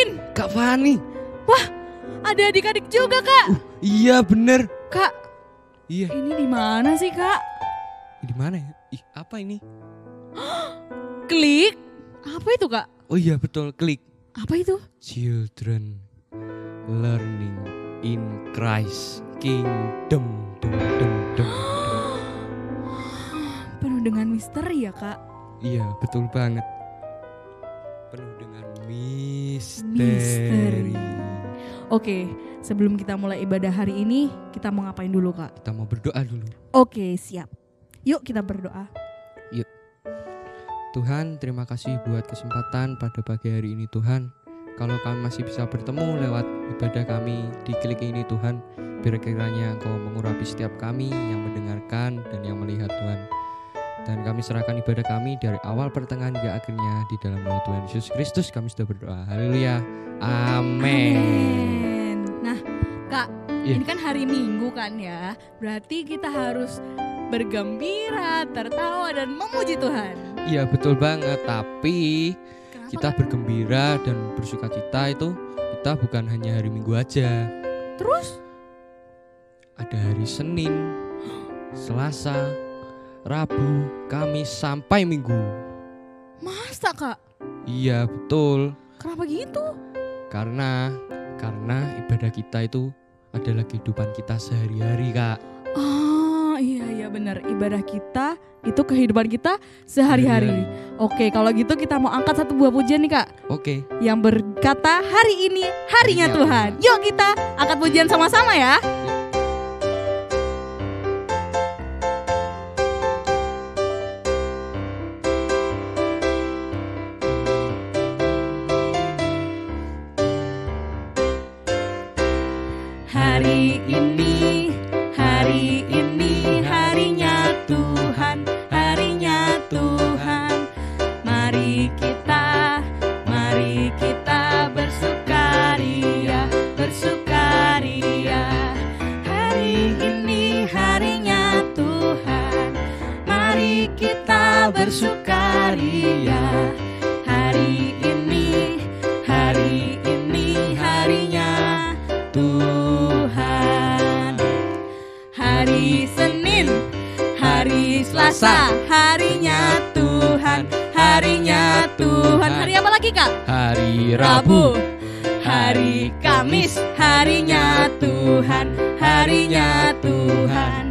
Kevin. Kak Fani. Wah, ada adik-adik juga, Kak. Iya bener. Kak, Iya. ini di mana sih, Kak? Di mana ya? Ih, apa ini? Klik. Apa itu, Kak? Oh iya betul, klik. Apa itu? Children learning in Christ Kingdom. Dum, dum, dum. Penuh dengan misteri ya, Kak. Iya betul banget. Penuh dengan misteri. Oke, sebelum kita mulai ibadah hari ini, kita mau ngapain dulu, Kak? Kita mau berdoa dulu. Oke, siap. Yuk kita berdoa. Yuk. Tuhan, terima kasih buat kesempatan pada pagi hari ini Tuhan. Kalau kami masih bisa bertemu lewat ibadah kami di klik ini Tuhan, biar kiranya Engkau mengurapi setiap kami yang mendengarkan dan yang melihat Tuhan. Dan kami serahkan ibadah kami dari awal pertengahan hingga akhirnya di dalam nama Tuhan Yesus Kristus kami sudah berdoa. Haleluya. Amin. Nah, Kak, Iya. ini kan hari Minggu kan ya. Berarti kita harus bergembira, tertawa dan memuji Tuhan. Iya betul banget. Tapi Kenapa, kita Kak? bergembira dan bersukacita itu kita bukan hanya hari Minggu aja. Terus? Ada hari Senin, Selasa, Rabu, Kamis sampai Minggu. Masa, Kak? Iya betul. Kenapa gitu? Karena ibadah kita itu adalah kehidupan kita sehari-hari, Kak. Oh, iya benar. Ibadah kita itu kehidupan kita sehari-hari. Oke, kalau gitu kita mau angkat satu buah pujian nih, Kak. Oke. Yang berkata hari ini harinya Harinya Tuhan. Yuk kita angkat pujian sama-sama ya. Hari ini harinya Tuhan, harinya Tuhan. Mari kita bersukaria, bersukaria. Hari ini harinya Tuhan, mari kita bersukaria. Hari ini harinya Tuhan. Hari Senin, hari Selasa, harinya Tuhan, harinya Tuhan. Hari apa lagi, Kak? Hari Rabu, hari Kamis, harinya Tuhan, harinya Tuhan.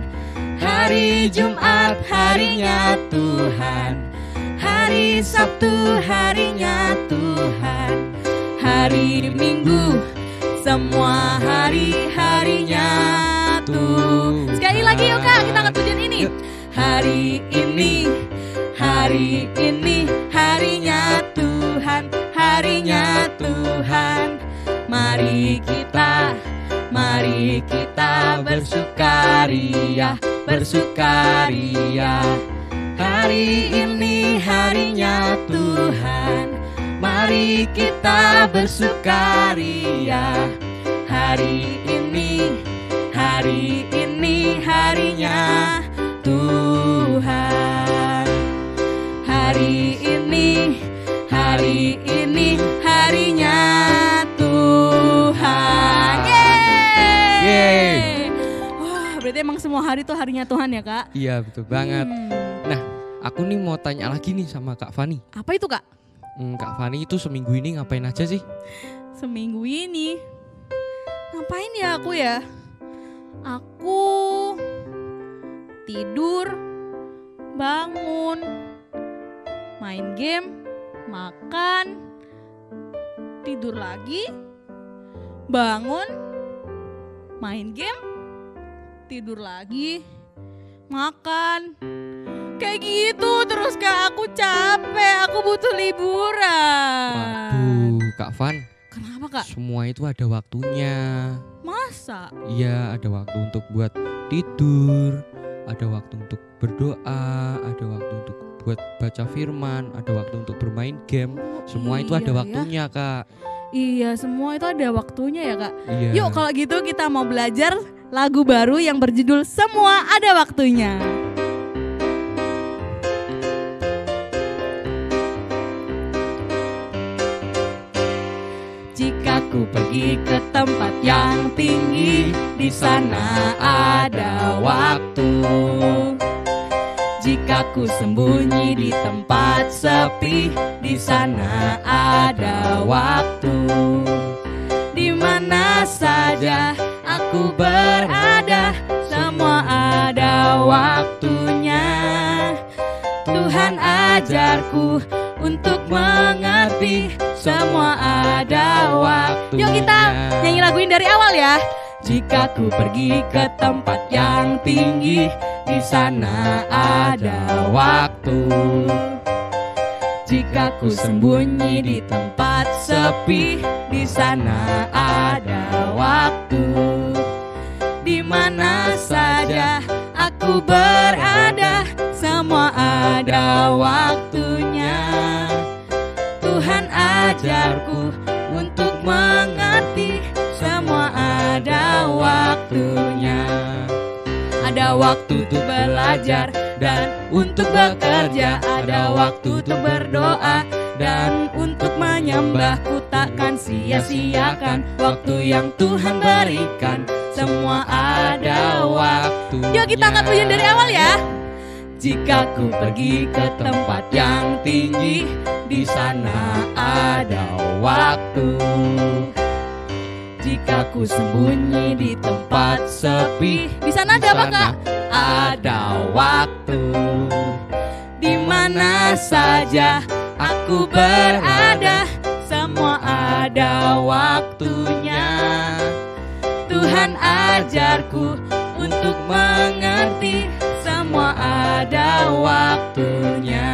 Hari Jumat, harinya Tuhan, hari Sabtu, harinya Tuhan. Hari Minggu, semua hari-harinya Tuhan. Sekali lagi yuk, Kak, kita angkat pujian ini. Hari ini harinya Tuhan, harinya Tuhan. Mari kita bersukaria, bersukaria. Hari ini harinya Tuhan, mari kita bersukaria. Hari ini harinya Tuhan. Hari ini harinya Tuhan. Yeay. Wah, berarti emang semua hari tuh harinya Tuhan ya, Kak? Iya betul banget. Nah, aku nih mau tanya lagi nih sama Kak Fani. Apa itu, Kak? Kak Fani itu seminggu ini ngapain aja sih? Seminggu ini ngapain ya aku ya? Aku tidur, bangun, main game, makan, tidur lagi, bangun, main game, tidur lagi, makan. Kayak gitu terus, Kak, aku capek, aku butuh liburan. Waduh, Kak Van. Kenapa, Kak? Semua itu ada waktunya. Masa? Iya, ada waktu untuk buat tidur, ada waktu untuk berdoa, ada waktu untuk buat baca firman, ada waktu untuk bermain game. Semua itu ada Iya, waktunya, Kak. Iya, semua itu ada waktunya ya, Kak. Iya. Yuk kalau gitu kita mau belajar lagu baru yang berjudul Semua Ada Waktunya. ku pergi ke tempat yang tinggi, di sana ada waktu. Jika ku sembunyi di tempat sepi, di sana ada waktu. Di mana saja aku berada, semua ada waktunya. Tuhan ajarku untuk mengerti, semua ada waktunya. Yuk kita nyanyi laguin dari awal ya. Jika ku pergi ke tempat yang tinggi, di sana ada waktu. Jika ku sembunyi di tempat sepi, di sana ada waktu. Di mana saja aku berada, semua ada waktunya. Tuhan ajarku untuk mengerti, semua ada waktunya. Ada waktu untuk belajar dan untuk bekerja, ada waktu untuk berdoa dan untuk menyembah. Ku takkan sia-siakan waktu yang Tuhan berikan, semua ada waktunya. Yuk kita angkat pujian dari awal ya. Jika ku pergi ke tempat yang tinggi, di sana ada waktu. Jika ku sembunyi di tempat sepi, di sana ada apa Kak? Ada waktu. Di mana saja aku berada, semua ada waktunya. Tuhan ajarku untuk mengerti, semua ada waktunya.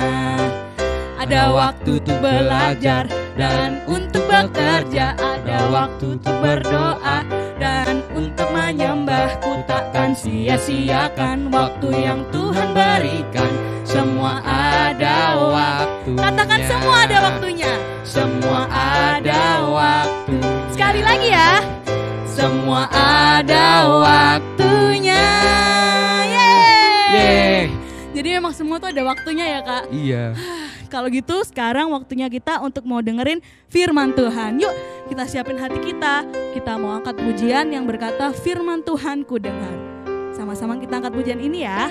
Ada waktu untuk belajar dan untuk bekerja, ada waktu untuk berdoa dan untuk menyembah. Ku takkan sia-siakan waktu yang Tuhan berikan, semua ada waktunya. Katakan semua ada waktunya. Semua ada waktu. Sekali lagi ya. Semua ada waktunya. Yeay. Jadi memang semua tuh ada waktunya ya Kak. Iya. Kalau gitu sekarang waktunya kita untuk mau dengerin firman Tuhan. Yuk kita siapin hati kita. Kita mau angkat pujian yang berkata firman Tuhan ku dengar. Sama-sama kita angkat pujian ini ya.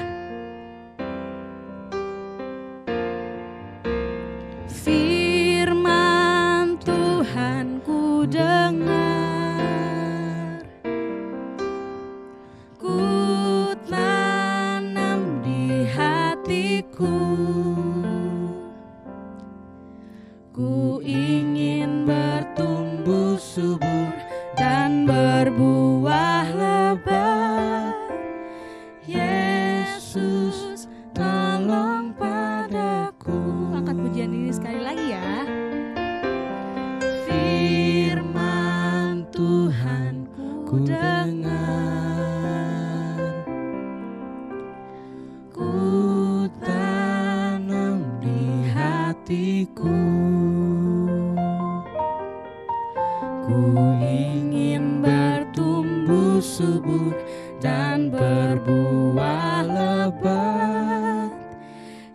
Firman Tuhan ku dengar, ku tanam di hatiku. Ku ingin bertumbuh subur dan berbuah lebat. Yesus tolong padaku. Angkat pujian ini sekali lagi ya. Firman Tuhan ku dengar, ku tanam di hatiku. Ku ingin bertumbuh subur dan berbuah lebat.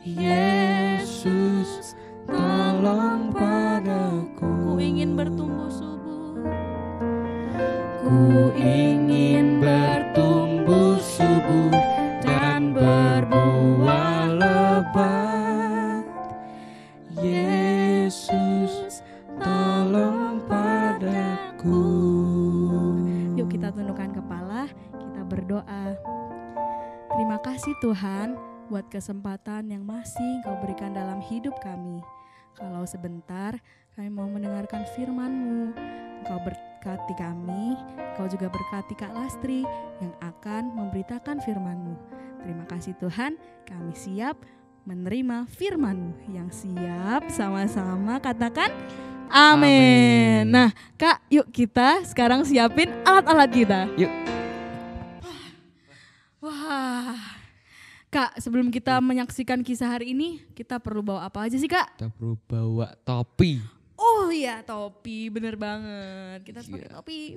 Yesus tolong padaku. Ku ingin bertumbuh subur. Ku ingin bertumbuh subur dan berbuah lebat. Yesus tolong padaku. Yuk kita tundukkan kepala, kita berdoa. Terima kasih Tuhan buat kesempatan yang masih Engkau berikan dalam hidup kami. Kalau sebentar kami mau mendengarkan firman-Mu, Engkau berkati kami, Engkau juga berkati Kak Lastri yang akan memberitakan firman-Mu. Terima kasih Tuhan, kami siap menerima firman-Mu. Yang siap sama-sama katakan amin. Nah Kak, yuk kita sekarang siapin alat-alat kita. Yuk. Wah, Kak, sebelum kita menyaksikan kisah hari ini, kita perlu bawa apa aja sih Kak? Kita perlu bawa topi. Oh iya, topi, bener banget. Kita harus pakai topi.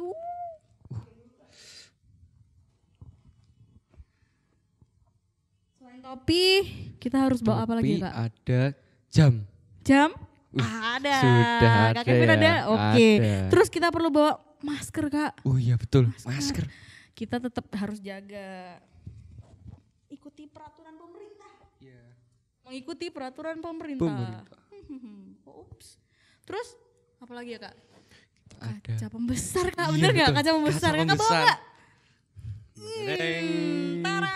Selain topi, kita harus bawa apa lagi Kak? Ada jam. Jam? Ada. Sudah ada. Kak Kevin ada. Oke. Ada. Terus kita perlu bawa masker, Kak. Oh iya betul, masker. Kita tetap harus jaga. Ikuti peraturan pemerintah. Mengikuti peraturan pemerintah. Ups. Terus apa lagi ya, Kak? Kaca pembesar, Kak. Bener nggak? Kaca pembesar. Kakak bawa nggak? Tara.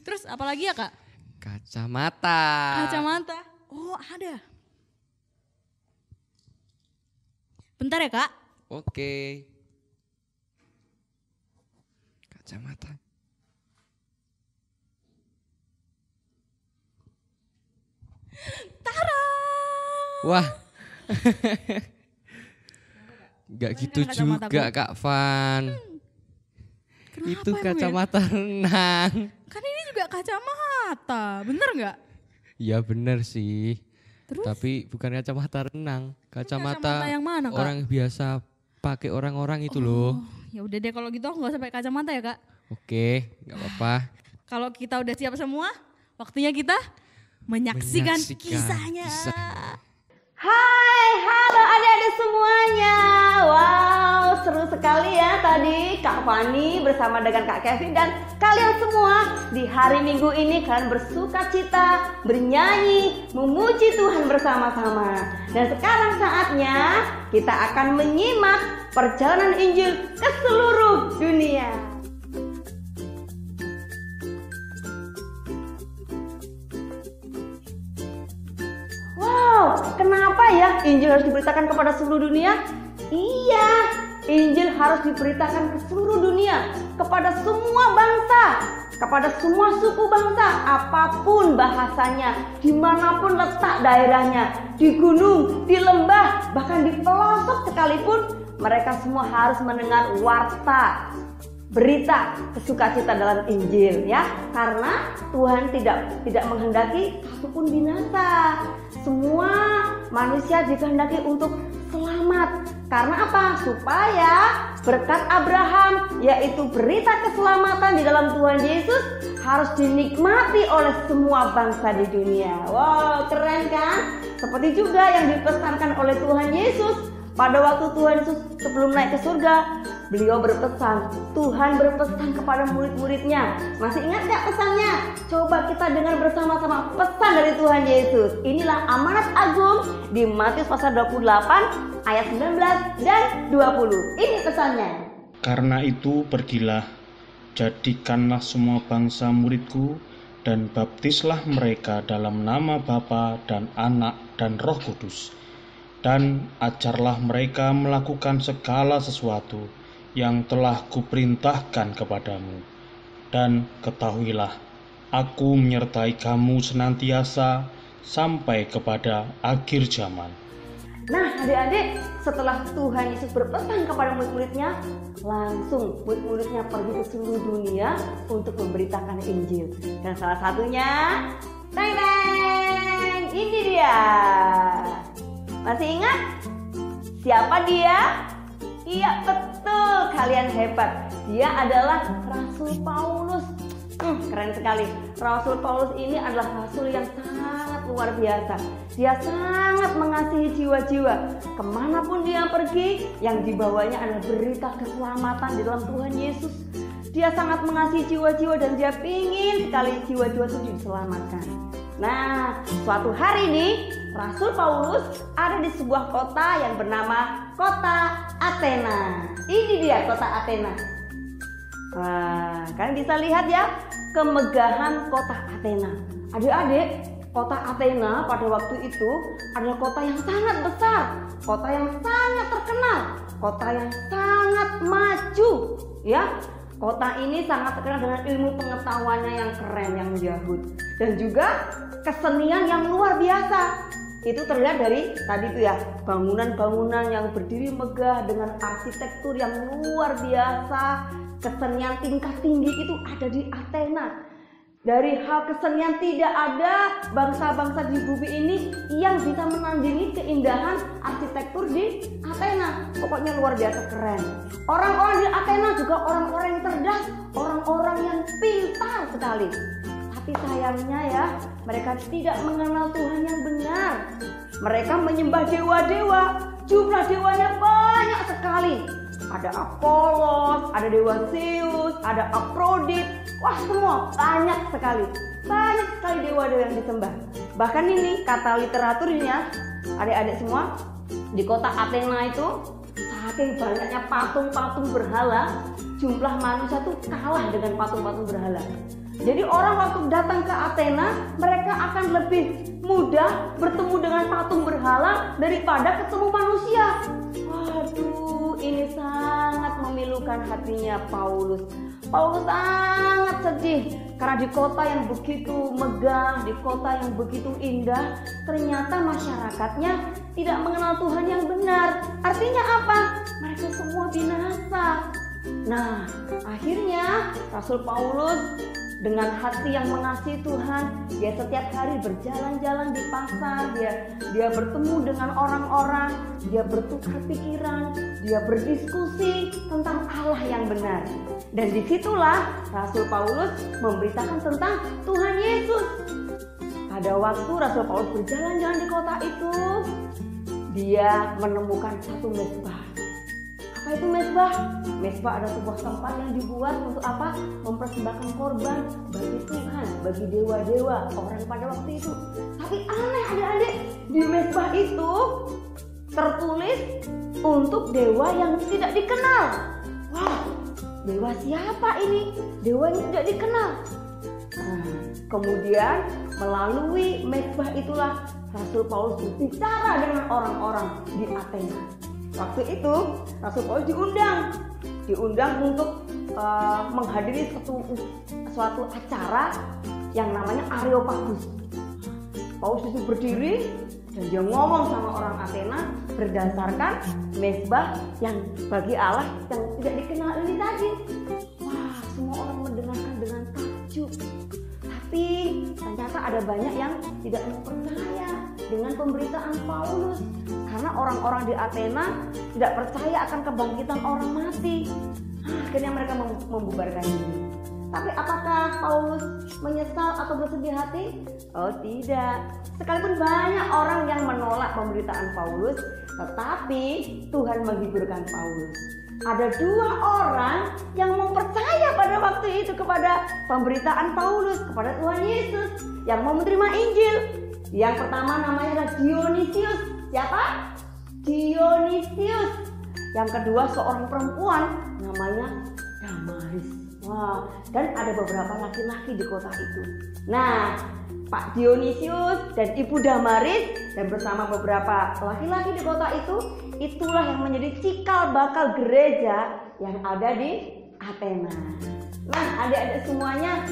Terus apa lagi ya, Kak? Kacamata. Kacamata. Oh, ada. Bentar ya, Kak. Oke. Kacamata. Tara. Wah. Gak gitu juga Kak Van. Itu kacamata renang. Kan ini juga kacamata, bener nggak? Ya bener sih. Terus? Tapi bukan kacamata renang. Kacamata yang mana, Kak? orang biasa pakai orang-orang itu loh. Ya udah deh kalau gitu aku nggak sampai kacamata ya, Kak. Oke, nggak apa-apa. Kalau kita udah siap semua, waktunya kita menyaksikan kisahnya. Hai, halo adik-adik semuanya. Wow, seru sekali ya tadi Kak Fani bersama dengan Kak Kevin dan kalian semua di hari Minggu ini kalian bersuka cita, bernyanyi, memuji Tuhan bersama-sama. Dan sekarang saatnya kita akan menyimak perjalanan Injil ke seluruh dunia. Kenapa ya Injil harus diberitakan kepada seluruh dunia? Iya, Injil harus diberitakan ke seluruh dunia, kepada semua bangsa, kepada semua suku bangsa, apapun bahasanya, dimanapun letak daerahnya, di gunung, di lembah, bahkan di pelosok sekalipun, mereka semua harus mendengar warta, berita kesukacita dalam Injil ya, karena Tuhan tidak menghendaki satupun binasa. Semua manusia dikehendaki untuk selamat. Karena apa? Supaya berkat Abraham, yaitu berita keselamatan di dalam Tuhan Yesus, harus dinikmati oleh semua bangsa di dunia. Wow, keren kan? Seperti juga yang dipesankan oleh Tuhan Yesus. Pada waktu Tuhan Yesus sebelum naik ke surga, beliau berpesan, Tuhan berpesan kepada murid-muridnya. Masih ingat gak pesannya? Coba kita dengar bersama-sama pesan dari Tuhan Yesus. Inilah amanat agung di Matius pasal 28 ayat 19 dan 20. Ini pesannya. Karena itu pergilah, jadikanlah semua bangsa muridku dan baptislah mereka dalam nama Bapa dan Anak dan Roh Kudus. Dan ajarlah mereka melakukan segala sesuatu yang telah kuperintahkan kepadamu. Dan ketahuilah, aku menyertai kamu senantiasa sampai kepada akhir zaman. Nah adik-adik, setelah Tuhan Yesus berpesan kepada murid-muridnya, langsung murid-muridnya pergi ke seluruh dunia untuk memberitakan Injil. Dan salah satunya, teng-teng, ini dia. Masih ingat? Siapa dia? Iya betul, kalian hebat. Dia adalah Rasul Paulus. Keren sekali. Rasul Paulus ini adalah rasul yang sangat luar biasa. Dia sangat mengasihi jiwa-jiwa. Kemanapun dia pergi, yang dibawanya adalah berita keselamatan di dalam Tuhan Yesus. Dia sangat mengasihi jiwa-jiwa dan dia ingin sekali jiwa-jiwa itu diselamatkan. Nah, suatu hari ini Rasul Paulus ada di sebuah kota yang bernama kota Athena. Ini dia kota Athena. Wah, kalian bisa lihat ya kemegahan kota Athena. Adik-adik, kota Athena pada waktu itu adalah kota yang sangat besar, kota yang sangat terkenal, kota yang sangat maju, ya. Kota ini sangat terkenal dengan ilmu pengetahuannya yang keren, yang menjahut, dan juga kesenian yang luar biasa. Itu terlihat dari tadi itu ya, bangunan-bangunan yang berdiri megah dengan arsitektur yang luar biasa. Kesenian tingkat tinggi itu ada di Athena. Dari hal kesenian tidak ada bangsa-bangsa di bumi ini yang bisa menandingi keindahan arsitektur di Athena. Pokoknya luar biasa keren. Orang-orang di Athena juga orang-orang yang cerdas, orang-orang yang pintar sekali. Tapi sayangnya ya, mereka tidak mengenal Tuhan yang benar. Mereka menyembah dewa-dewa. Jumlah dewanya banyak sekali. Ada Apollos, ada dewa Zeus, ada Aphrodite. Wah, semua banyak sekali. Banyak sekali dewa-dewa yang disembah. Bahkan ini kata literaturnya, adik-adik semua, di kota Athena itu saking banyaknya patung-patung berhala, jumlah manusia tuh kalah dengan patung-patung berhala. Jadi orang waktu datang ke Athena, mereka akan lebih mudah bertemu dengan patung berhala daripada ketemu manusia. Waduh, ini sangat memilukan hatinya Paulus. Paulus sangat sedih karena di kota yang begitu megah, di kota yang begitu indah, ternyata masyarakatnya tidak mengenal Tuhan yang benar. Artinya apa? Mereka semua binasa. Nah, akhirnya Rasul Paulus dengan hati yang mengasihi Tuhan, dia setiap hari berjalan-jalan di pasar, dia bertemu dengan orang-orang, dia bertukar pikiran, dia berdiskusi tentang Allah yang benar. Dan disitulah Rasul Paulus memberitakan tentang Tuhan Yesus. Pada waktu Rasul Paulus berjalan-jalan di kota itu, dia menemukan satu mezbah. Apa itu mezbah? Mezbah adalah sebuah tempat yang dibuat untuk apa? Mempersembahkan korban bagi Tuhan, bagi dewa-dewa orang pada waktu itu. Tapi aneh adik-adik, di mezbah itu tertulis untuk dewa yang tidak dikenal. Wah, dewa siapa ini? Dewa yang tidak dikenal. Nah, kemudian melalui mezbah itulah Rasul Paulus berbicara dengan orang-orang di Athena. Waktu itu Rasul Paulus diundang untuk menghadiri suatu acara yang namanya Areopagus. Paulus itu berdiri dan dia ngomong sama orang Athena berdasarkan mezbah yang bagi Allah yang tidak dikenal ini tadi. Wah, semua orang mendengarkan dengan takjub. Tapi ternyata ada banyak yang tidak percaya dengan pemberitaan Paulus. Karena orang-orang di Athena tidak percaya akan kebangkitan orang mati. Akhirnya mereka membubarkan diri. Tapi apakah Paulus menyesal atau bersedih hati? Oh tidak. Sekalipun banyak orang yang menolak pemberitaan Paulus, tetapi Tuhan menghiburkan Paulus. Ada 2 orang yang mau percaya pada waktu itu kepada pemberitaan Paulus, kepada Tuhan Yesus, yang mau menerima Injil. Yang pertama namanya adalah Dionysius. Siapa? Dionysius. Yang kedua seorang perempuan namanya Damaris. Wah, dan ada beberapa laki-laki di kota itu. Nah, Pak Dionysius dan Ibu Damaris dan bersama beberapa laki-laki di kota itu, itulah yang menjadi cikal bakal gereja yang ada di Athena. Nah, adik-adik semuanya,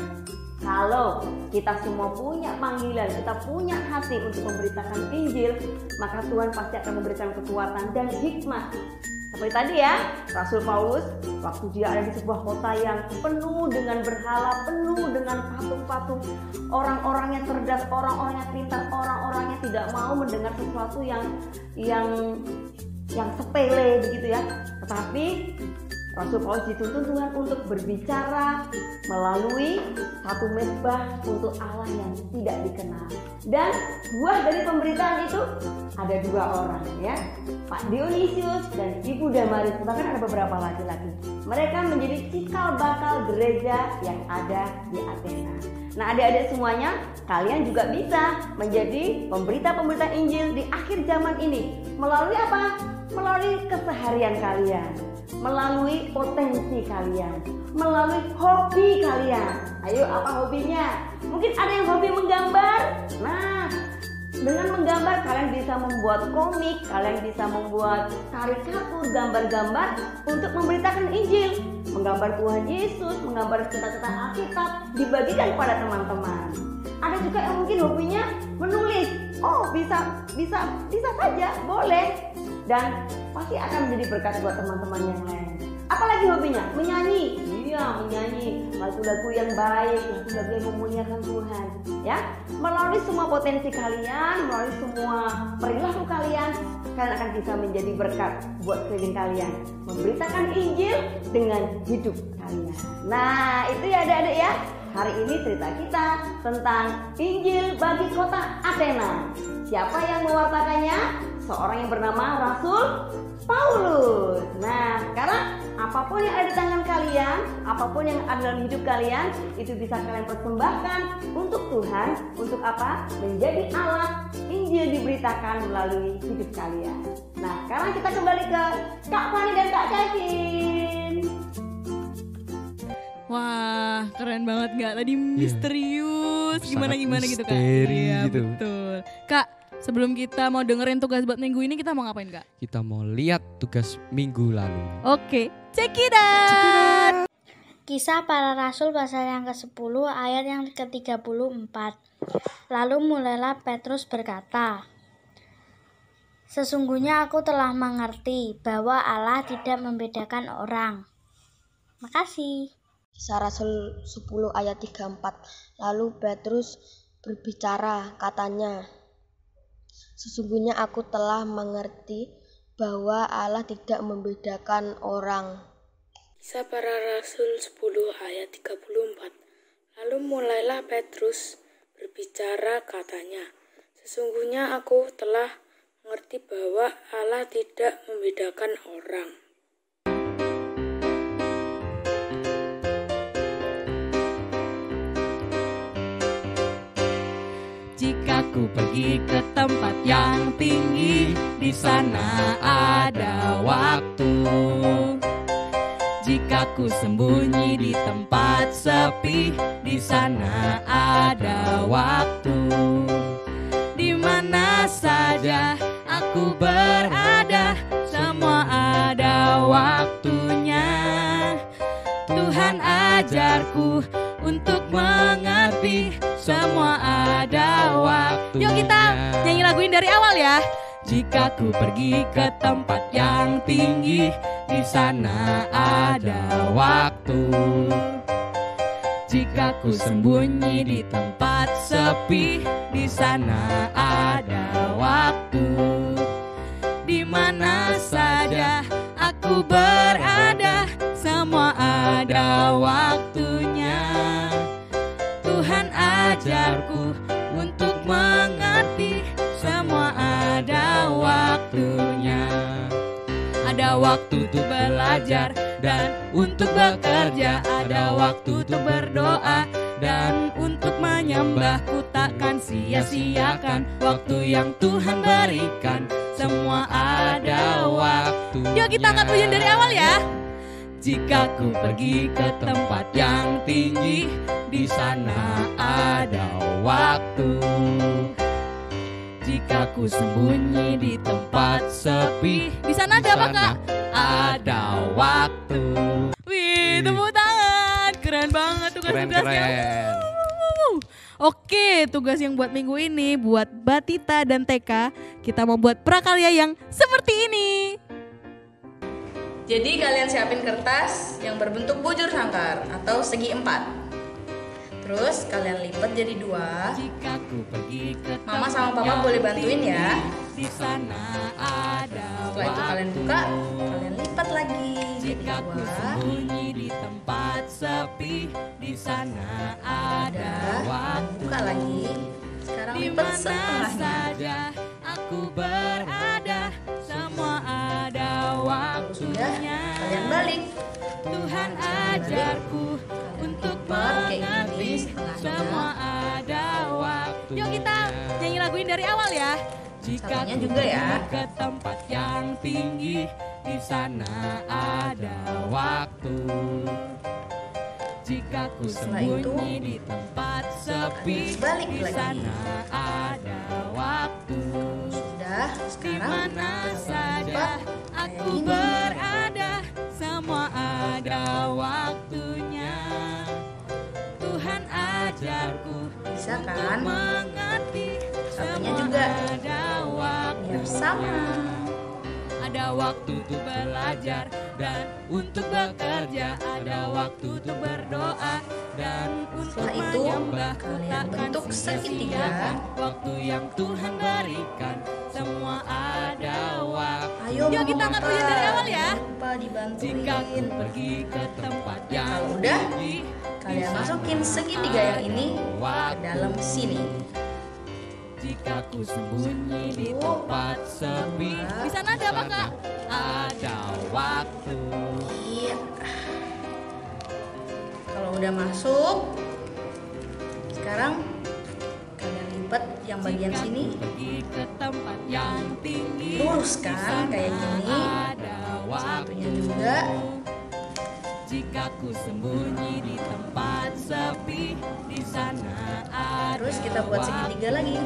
kalau kita semua punya panggilan, kita punya hati untuk memberitakan Injil, maka Tuhan pasti akan memberikan kekuatan dan hikmat. Seperti tadi ya, Rasul Paulus waktu dia ada di sebuah kota yang penuh dengan berhala, penuh dengan patung-patung, orang-orangnya cerdas, orang-orangnya pintar, orang-orangnya tidak mau mendengar sesuatu yang sepele begitu ya. Tetapi Rasul Paulus dituntun Tuhan untuk berbicara melalui satu mezbah untuk Allah yang tidak dikenal. Dan buah dari pemberitaan itu ada 2 orang ya, Pak Dionysius dan Ibu Damaris. Bahkan ada beberapa laki-laki. Mereka menjadi cikal bakal gereja yang ada di Athena. Nah, adik-adik semuanya, kalian juga bisa menjadi pemberita-pemberita Injil di akhir zaman ini. Melalui apa? Melalui keseharian kalian, melalui potensi kalian, melalui hobi kalian. Ayo, apa hobinya? Mungkin ada yang hobi menggambar. Nah, dengan menggambar kalian bisa membuat komik, kalian bisa membuat karikatur, gambar-gambar untuk memberitakan Injil, menggambar Tuhan Yesus, menggambar cita-cita Alkitab, dibagikan kepada teman-teman. Ada juga yang mungkin hobinya menulis. Oh, bisa saja, boleh. Dan pasti akan menjadi berkat buat teman-teman yang lain. Apalagi hobinya? Menyanyi. Iya, menyanyi lagu-lagu yang baik, lagu-lagu yang memuliakan Tuhan. Ya, melalui semua potensi kalian, melalui semua perilaku kalian akan bisa menjadi berkat buat keliling kalian, memberitakan Injil dengan hidup kalian. Nah, itu ya adik-adik ya. Hari ini cerita kita tentang Injil bagi kota Athena. Siapa yang mewartakannya? Seorang yang bernama Rasul Paulus. Nah, sekarang apapun yang ada di tangan kalian, apapun yang ada dalam hidup kalian, itu bisa kalian persembahkan untuk Tuhan. Untuk apa? Menjadi alat Injil diberitakan melalui hidup kalian. Nah, sekarang kita kembali ke Kak Fani dan Kak Kevin. Wah, keren banget nggak? Tadi misterius, gimana gitu Kak? Misteri Iya, gitu. betul. Kak, sebelum kita mau dengerin tugas buat minggu ini, kita mau ngapain Kak? Kita mau lihat tugas minggu lalu. Oke, check it out. Kisah para Rasul pasal yang ke-10 ayat yang ke-34. Lalu mulailah Petrus berkata, "Sesungguhnya aku telah mengerti bahwa Allah tidak membedakan orang." Makasih. Kisah Rasul 10 ayat 34. Lalu Petrus berbicara, katanya, "Sesungguhnya aku telah mengerti bahwa Allah tidak membedakan orang." Kisah para Rasul 10 ayat 34. Lalu mulailah Petrus berbicara, katanya, "Sesungguhnya aku telah mengerti bahwa Allah tidak membedakan orang." Jika ku pergi ke tempat yang tinggi, di sana ada waktu. Jika ku sembunyi di tempat sepi, di sana ada waktu. Di mana saja aku berada, semua ada waktunya. Tuhan ajarku untuk mengerti, semua ada waktunya. Yuk kita nyanyi laguin dari awal ya. Jika ku pergi ke tempat yang tinggi, di sana ada waktu. Jika ku sembunyi di tempat sepi, di sana ada waktu. Di mana saja aku berada, semua ada waktunya. Tuhan ajarku untuk mengerti, semua ada waktunya. Ada waktu untuk belajar dan untuk bekerja, ada waktu untuk berdoa dan untuk menyembah. Ku takkan sia-siakan waktu yang Tuhan berikan, semua ada waktunya. Yuk kita angkat pujian dari awal ya. Jika ku pergi ke tempat yang tinggi, di sana ada waktu. Jika ku sembunyi di tempat sepi, di sana ada apa Kak? Ada waktu. Wih, tepuk tangan. Keren banget tugas-tugasnya. Keren. Oke, tugas yang buat minggu ini buat Batita dan TK, kita mau buat prakarya yang seperti ini. Jadi kalian siapin kertas yang berbentuk bujur sangkar atau segi 4. Terus kalian lipat jadi 2. Jika ku pergi ke Mama sama Papa boleh bantuin ya. Di sana ada Setelah itu kalian buka, kalian lipat lagi jadi Jika ku 2. sembunyi di tempat sepi, di sana ada waktu. Buka lagi. Sekarang Di lipat mana setengahnya. saja aku berada, semua ada Kalau sudah, waktunya. kalian balik. Tuhan ajarku untuk lipat kayak gini mengerti, setengahnya. semua ada waktu. Yuk kita nyanyi laguin dari awal ya. Jika Satunya ku juga ya. pergi ke tempat yang tinggi, di sana ada waktu. Jika ku Setelah itu, sembunyi di tempat sepi, balik di lagi. sana ada waktu. Sudah, Di sekarang mana kalian saja lipat aku kayak gini. berada, semua ada waktunya. Tuhan ajarku Bisa untuk kan? mengerti, Satunya semua juga. ada waktunya. Biar sama. Ada waktu untuk belajar dan untuk bekerja, ada waktu untuk berdoa dan untuk Setelah itu, menyembah. Ku kalian takkan bentuk segitiga. sia-siakan waktu yang Tuhan berikan, semua ada waktu. Ayo Yuk kita angkat hujan dari awal ya. Jangan lupa dibantuin. Jika ku pergi ke tempat yang Kalau udah, tinggi, kalian masukin segitiga yang ini ke dalam sini. jika ku sembunyi di tempat sepi. Di sana ada apa kak? Ada waktu. Iya. Kalau udah masuk, sekarang kalian lipat yang bagian sini, Pergi ke tempat yang tinggi. luruskan kayak gini. Ada Satunya waktu. juga. Jika ku sembunyi di tempat sepi, di sana ada Terus kita buat segitiga lagi.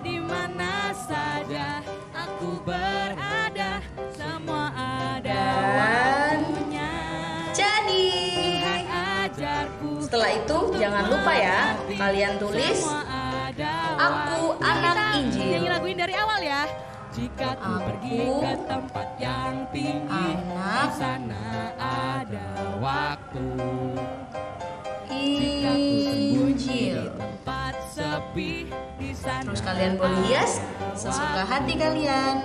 di mana saja aku berada, semua ada Dan waktunya. jadi, Tuhan ajarku, setelah itu jangan lupa ya, kalian tulis semua ada Aku anak Injil. Nyanyi lagu ini dari awal ya. Jika ku Aku pergi ke tempat yang tinggi, anak di sana ada waktu. Jika ku sembunyi di Injil. tempat sepi, di sana Terus kalian boleh hias sesuka hati kalian.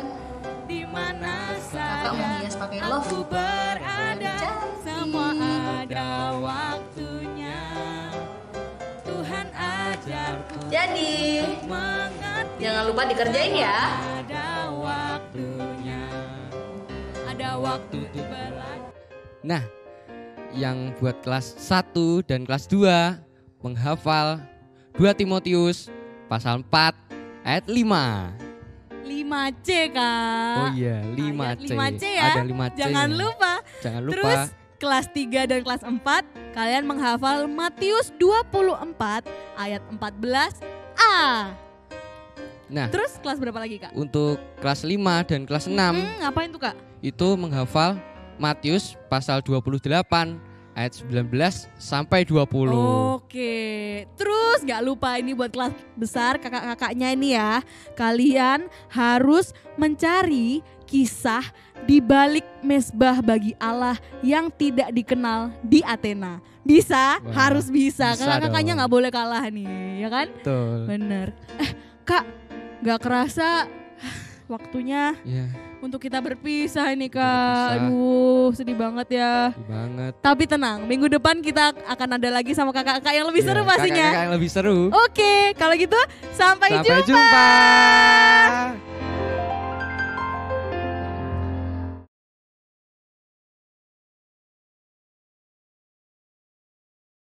di mana Kakak mau saja hias pakai love. aku berada, Cantik. semua ada waktunya. Tuhan ajarku Jadi, mengerti, jangan lupa dikerjain ya. ada waktunya. Ada waktu untuk berlaku. Nah, yang buat kelas 1 dan kelas 2 menghafal 2 Timotius pasal 4 ayat 5. 5C kak. Oh iya, 5C. Ayat 5C ya. Ada 5C. Jangan lupa. Jangan lupa. Terus kelas 3 dan kelas 4 kalian menghafal Matius 24 ayat 14a. Nah, Terus kelas berapa lagi kak? untuk kelas 5 dan kelas 6 Ngapain tuh kak? itu menghafal Matius pasal 28 ayat 19 sampai 20. Oke, terus gak lupa ini buat kelas besar kakak-kakaknya ini ya. Kalian harus mencari kisah di balik mesbah bagi Allah yang tidak dikenal di Athena. Bisa? Wah, Harus bisa. bisa Kakak-kakaknya dong. gak boleh kalah nih, ya kan? Betul. Bener. Kak, gak kerasa waktunya Ya, untuk kita berpisah ini kak. berpisah. Aduh, sedih banget ya. sedih banget. Tapi tenang, minggu depan kita akan ada lagi sama kakak-kakak yang lebih seru Ya, pastinya. kakak-kakak yang lebih seru. Oke, kalau gitu sampai Sampai jumpa. jumpa.